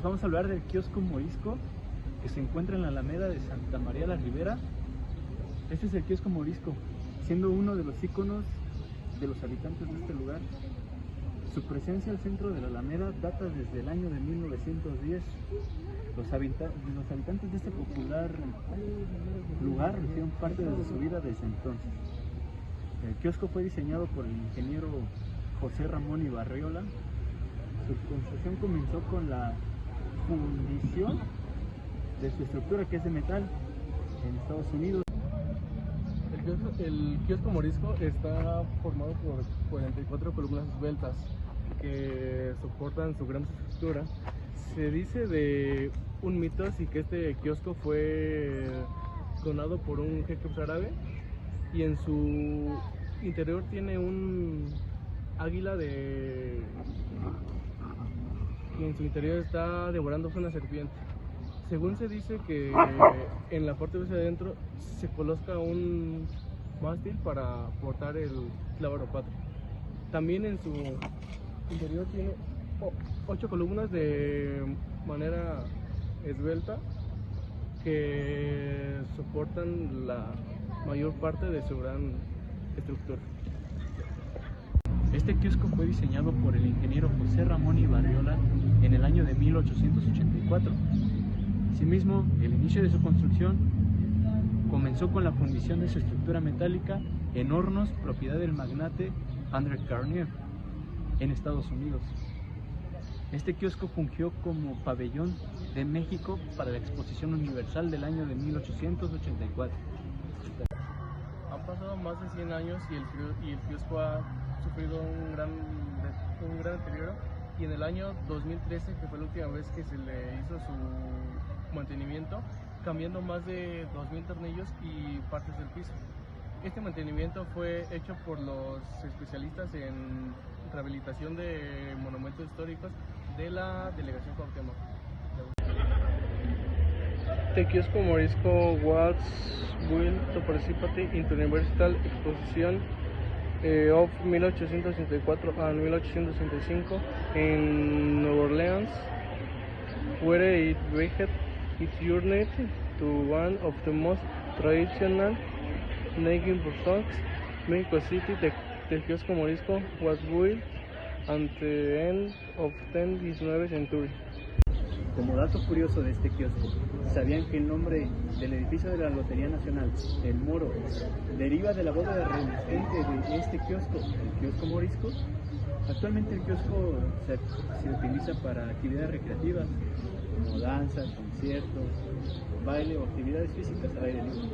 les vamos a hablar del kiosco Morisco, que se encuentra en la Alameda de Santa María la Ribera. Este es el kiosco Morisco, siendo uno de los íconos de los habitantes de este lugar. Su presencia al centro de la Alameda data desde el año de 1910. Los habitantes de este popular lugar hicieron parte de su vida desde entonces. El kiosco fue diseñado por el ingeniero José Ramón Ibarriola. Su construcción comenzó con la fundición de su estructura, que es de metal, en Estados Unidos. El kiosco Morisco está formado por 44 columnas esbeltas que soportan su gran estructura. Se dice de un mito así que este kiosco fue donado por un jeque árabe y en su interior tiene un águila que en su interior está devorándose una serpiente. Según se dice que en la parte de adentro se coloca un mástil para portar el clavo patrio. También en su interior tiene 8 columnas de manera esbelta que soportan la mayor parte de su gran estructura. Este kiosco fue diseñado por el ingeniero José Ramón Ibarriola en el año de 1884. Asimismo, el inicio de su construcción comenzó con la fundición de su estructura metálica en hornos propiedad del magnate André Carnier en Estados Unidos. Este kiosco fungió como pabellón de México para la Exposición Universal del año de 1884. Han pasado más de 100 años y el kiosco ha sufrido un gran deterioro, y en el año 2013, que fue la última vez que se le hizo su mantenimiento, cambiando más de 2000 tornillos y partes del piso. Este mantenimiento fue hecho por los especialistas en rehabilitación de monumentos históricos de la Delegación Cuauhtémoc. The kiosco Morisco was built to participate in the Universal Exposition of 1864 and 1865 in New Orleans, where it began its journey to one of the most traditional neighborhoods, Mexico City. The kiosco Morisco was built at the end of the 19th century. Como dato curioso de este kiosco, ¿sabían que el nombre del edificio de la Lotería Nacional, El Moro, deriva de la bóveda resistente de este kiosco, el kiosco Morisco? Actualmente el kiosco se utiliza para actividades recreativas, como danza, conciertos, baile o actividades físicas al aire libre.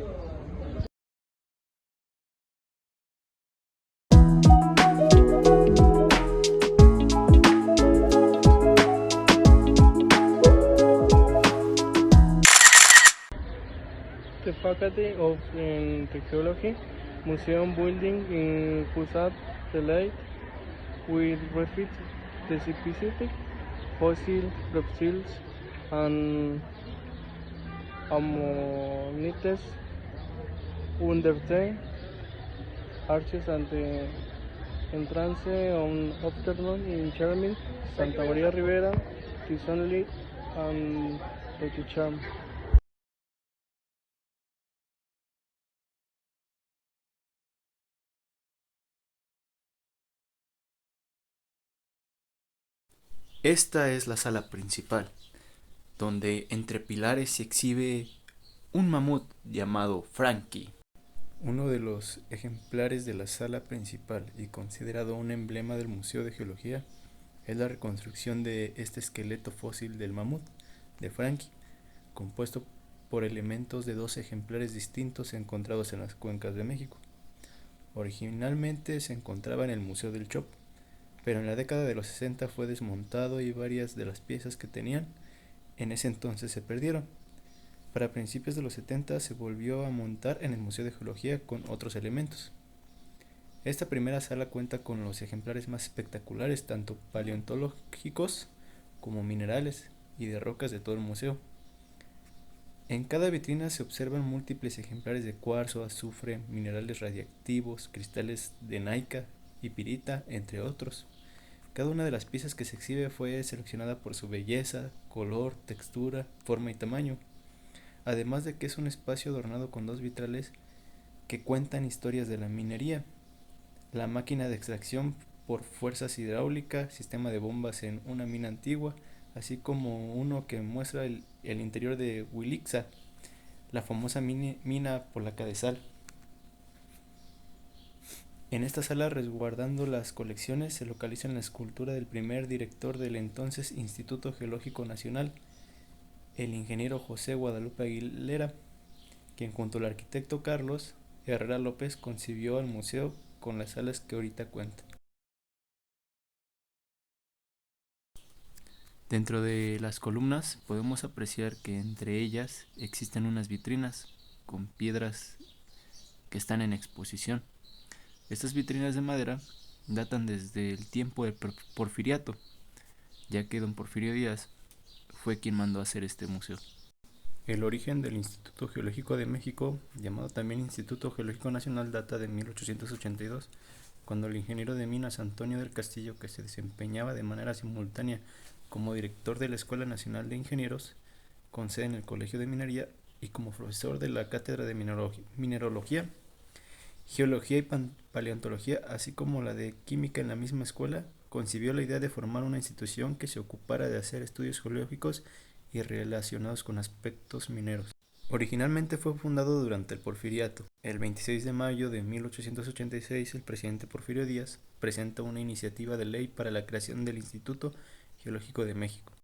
The Faculty of Technology Museum building in Pusat Lake will reflect the specific fossil reptiles and ammonites under the arches and the entrance on afternoon in Charming, Santa María Ribera, Tizonli and Charm. Esta es la sala principal, donde entre pilares se exhibe un mamut llamado Frankie. Uno de los ejemplares de la sala principal y considerado un emblema del Museo de Geología es la reconstrucción de este esqueleto fósil del mamut de Frankie, compuesto por elementos de 2 ejemplares distintos encontrados en las cuencas de México. Originalmente se encontraba en el Museo del Chopo, pero en la década de los 60 fue desmontado y varias de las piezas que tenían en ese entonces se perdieron. Para principios de los 70 se volvió a montar en el Museo de Geología con otros elementos. Esta primera sala cuenta con los ejemplares más espectaculares, tanto paleontológicos como minerales y de rocas de todo el museo. En cada vitrina se observan múltiples ejemplares de cuarzo, azufre, minerales radiactivos, cristales de naica y pirita, entre otros. Cada una de las piezas que se exhibe fue seleccionada por su belleza, color, textura, forma y tamaño, además de que es un espacio adornado con dos vitrales que cuentan historias de la minería, la máquina de extracción por fuerzas hidráulicas, sistema de bombas en una mina antigua, así como uno que muestra el interior de Wilixa, la famosa mina polaca de sal. En esta sala, resguardando las colecciones, se localiza la escultura del primer director del entonces Instituto Geológico Nacional, el ingeniero José Guadalupe Aguilera, quien junto al arquitecto Carlos Herrera López concibió el museo con las salas que ahorita cuenta. Dentro de las columnas podemos apreciar que entre ellas existen unas vitrinas con piedras que están en exposición. Estas vitrinas de madera datan desde el tiempo del Porfiriato, ya que don Porfirio Díaz fue quien mandó hacer este museo. El origen del Instituto Geológico de México, llamado también Instituto Geológico Nacional, data de 1882, cuando el ingeniero de minas Antonio del Castillo, que se desempeñaba de manera simultánea como director de la Escuela Nacional de Ingenieros, con sede en el Colegio de Minería, y como profesor de la Cátedra de Mineralogía, Geología y Paleontología, así como la de Química en la misma escuela, concibió la idea de formar una institución que se ocupara de hacer estudios geológicos y relacionados con aspectos mineros. Originalmente fue fundado durante el Porfiriato. El 26 de mayo de 1886, el presidente Porfirio Díaz presenta una iniciativa de ley para la creación del Instituto Geológico de México.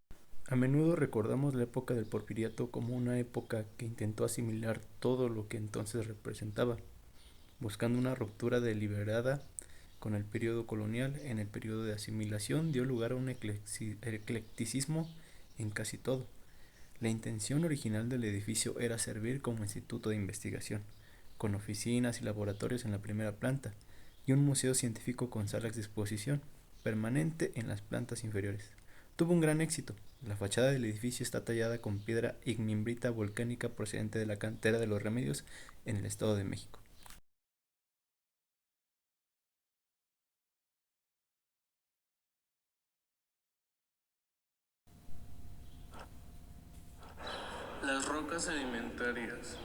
A menudo recordamos la época del Porfiriato como una época que intentó asimilar todo lo que entonces representaba, buscando una ruptura deliberada con el periodo colonial. En el periodo de asimilación dio lugar a un eclecticismo en casi todo. La intención original del edificio era servir como instituto de investigación, con oficinas y laboratorios en la primera planta, y un museo científico con salas de exposición permanente en las plantas inferiores. Tuvo un gran éxito. La fachada del edificio está tallada con piedra ignimbrita volcánica procedente de la cantera de Los Remedios en el Estado de México. Las rocas sedimentarias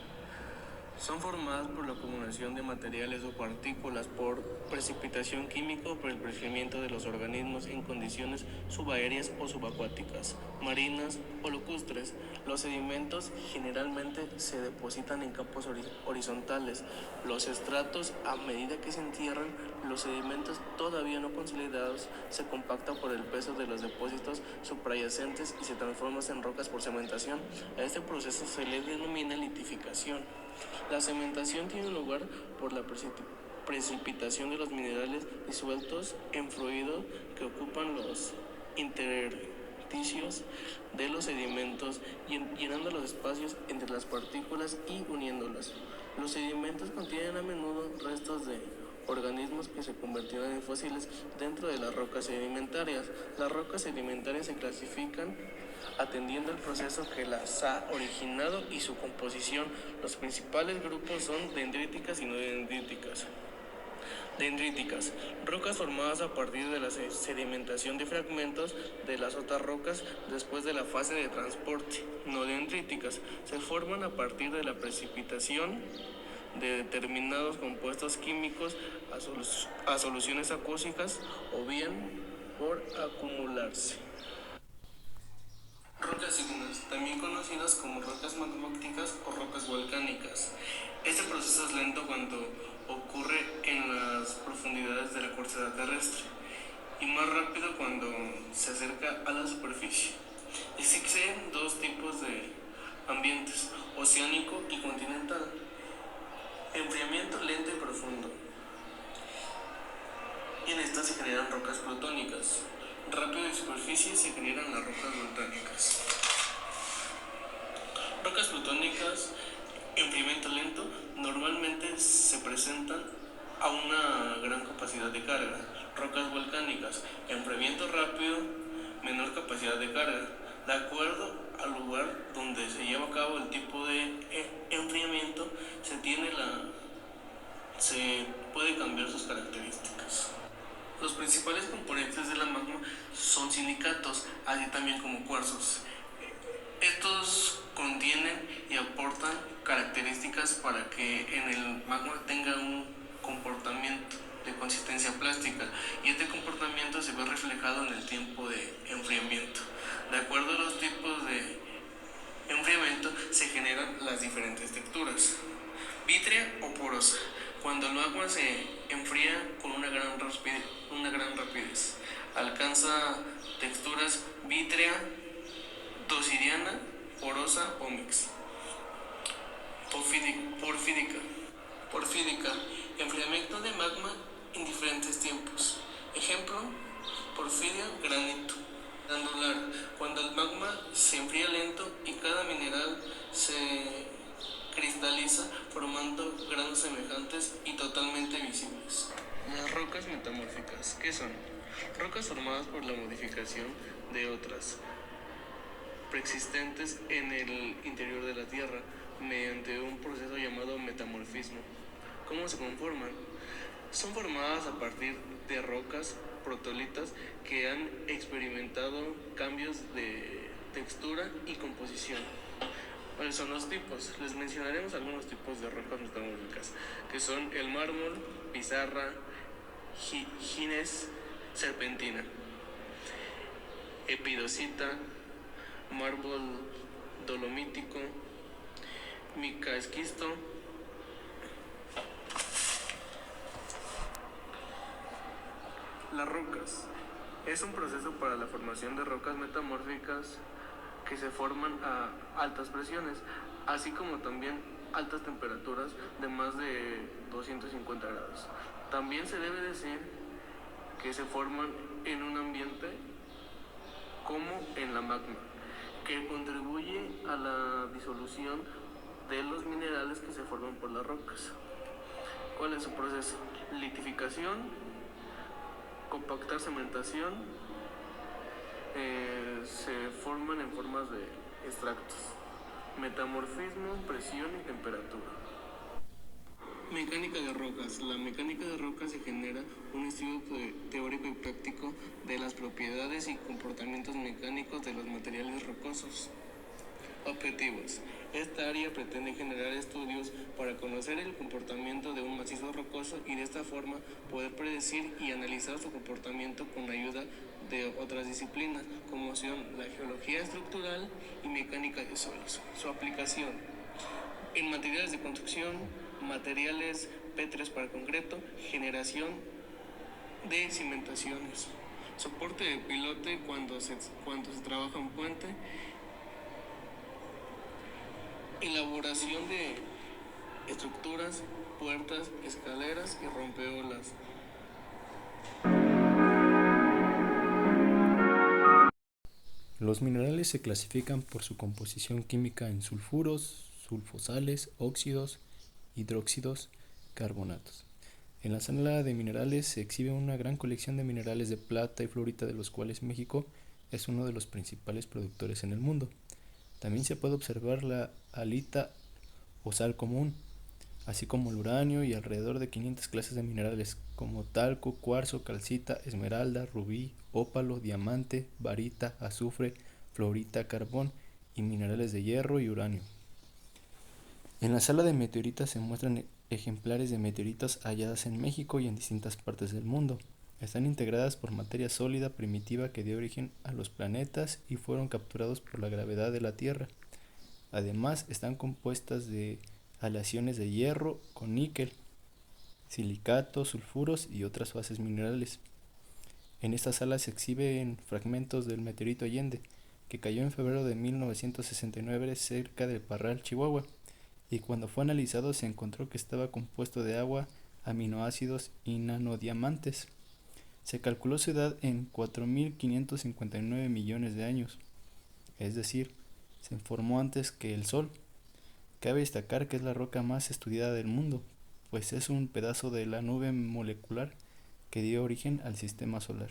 son formadas por la acumulación de materiales o partículas por precipitación química o por el crecimiento de los organismos en condiciones subaéreas o subacuáticas, marinas o lacustres. Los sedimentos generalmente se depositan en campos horizontales. Los estratos, a medida que se entierran, los sedimentos todavía no consolidados se compactan por el peso de los depósitos subyacentes y se transforman en rocas por cementación. A este proceso se le denomina litificación. La cementación tiene lugar por la precipitación de los minerales disueltos en fluido que ocupan los intersticios de los sedimentos, llenando los espacios entre las partículas y uniéndolas. Los sedimentos contienen a menudo restos de organismos que se convirtieron en fósiles dentro de las rocas sedimentarias. Las rocas sedimentarias se clasifican atendiendo el proceso que las ha originado y su composición. Los principales grupos son dendríticas y no dendríticas. Dendríticas, rocas formadas a partir de la sedimentación de fragmentos de las otras rocas después de la fase de transporte. No dendríticas, se forman a partir de la precipitación de determinados compuestos químicos a soluciones acústicas o bien por acumularse. Rocas ígneas, también conocidas como rocas magmáticas o rocas volcánicas. Este proceso es lento cuando ocurre en las profundidades de la corteza terrestre y más rápido cuando se acerca a la superficie. Existen dos tipos de ambientes, oceánico y continental. Enfriamiento lento y profundo. Y en estas se generan rocas plutónicas. Rápido de superficie se generan las rocas volcánicas. Rocas plutónicas, enfriamiento lento, normalmente se presentan a una gran capacidad de carga. Rocas volcánicas, enfriamiento rápido, menor capacidad de carga. De acuerdo al lugar donde se lleva a cabo el tipo de enfriamiento, se puede cambiar sus características. Los principales componentes de la magma metamórficas para que en el magma tenga un comportamiento de consistencia plástica, y este comportamiento se ve reflejado en el tiempo de enfriamiento. De acuerdo a los tipos de enfriamiento se generan las diferentes texturas: vítrea o porosa, cuando el magma se enfría con una gran rapidez, alcanza texturas vítrea, dosidiana, porosa o mix. Porfídica, enfriamiento de magma en diferentes tiempos. Ejemplo: porfidia, granito. Granular, cuando el magma se enfría lento y cada mineral se cristaliza formando granos semejantes y totalmente visibles. Las rocas metamórficas, ¿qué son? Rocas formadas por la modificación de otras preexistentes en el interior de la Tierra mediante un proceso llamado metamorfismo. ¿Cómo se conforman? Son formadas a partir de rocas protolitas que han experimentado cambios de textura y composición. ¿Cuáles son los tipos? Les mencionaremos algunos tipos de rocas metamórficas, que son el mármol, pizarra, gneis, serpentina, epidocita, mármol dolomítico, mica esquisto. Las rocas es un proceso para la formación de rocas metamórficas que se forman a altas presiones, así como también altas temperaturas de más de 250 grados. También se debe decir que se forman en un ambiente como en la magma, que contribuye a la disolución de los minerales que se forman por las rocas. ¿Cuál es su proceso? Litificación, compactar, cementación, se forman en formas de extractos. Metamorfismo, presión y temperatura. Mecánica de rocas. La mecánica de rocas se genera un estudio teórico y práctico de las propiedades y comportamientos mecánicos de los materiales rocosos. Objetivos. Esta área pretende generar estudios para conocer el comportamiento de un macizo rocoso y de esta forma poder predecir y analizar su comportamiento con ayuda de otras disciplinas, como son la geología estructural y mecánica de suelos. Su aplicación en materiales de construcción, materiales pétreos para concreto, generación de cimentaciones, soporte de pilote cuando se trabaja un puente, elaboración de estructuras, puertas, escaleras y rompeolas. Los minerales se clasifican por su composición química en sulfuros, sulfosales, óxidos, hidróxidos, carbonatos. En la sala de minerales se exhibe una gran colección de minerales de plata y fluorita, de los cuales México es uno de los principales productores en el mundo. También se puede observar la halita o sal común, así como el uranio y alrededor de 500 clases de minerales como talco, cuarzo, calcita, esmeralda, rubí, ópalo, diamante, barita, azufre, fluorita, carbón y minerales de hierro y uranio. En la sala de meteoritas se muestran ejemplares de meteoritos halladas en México y en distintas partes del mundo. Están integradas por materia sólida primitiva que dio origen a los planetas y fueron capturados por la gravedad de la Tierra. Además, están compuestas de aleaciones de hierro con níquel, silicatos, sulfuros y otras bases minerales. En esta sala se exhiben fragmentos del meteorito Allende, que cayó en febrero de 1969 cerca de Parral, Chihuahua, y cuando fue analizado se encontró que estaba compuesto de agua, aminoácidos y nanodiamantes. Se calculó su edad en 4.559 millones de años, es decir, se formó antes que el Sol. Cabe destacar que es la roca más estudiada del mundo, pues es un pedazo de la nube molecular que dio origen al sistema solar.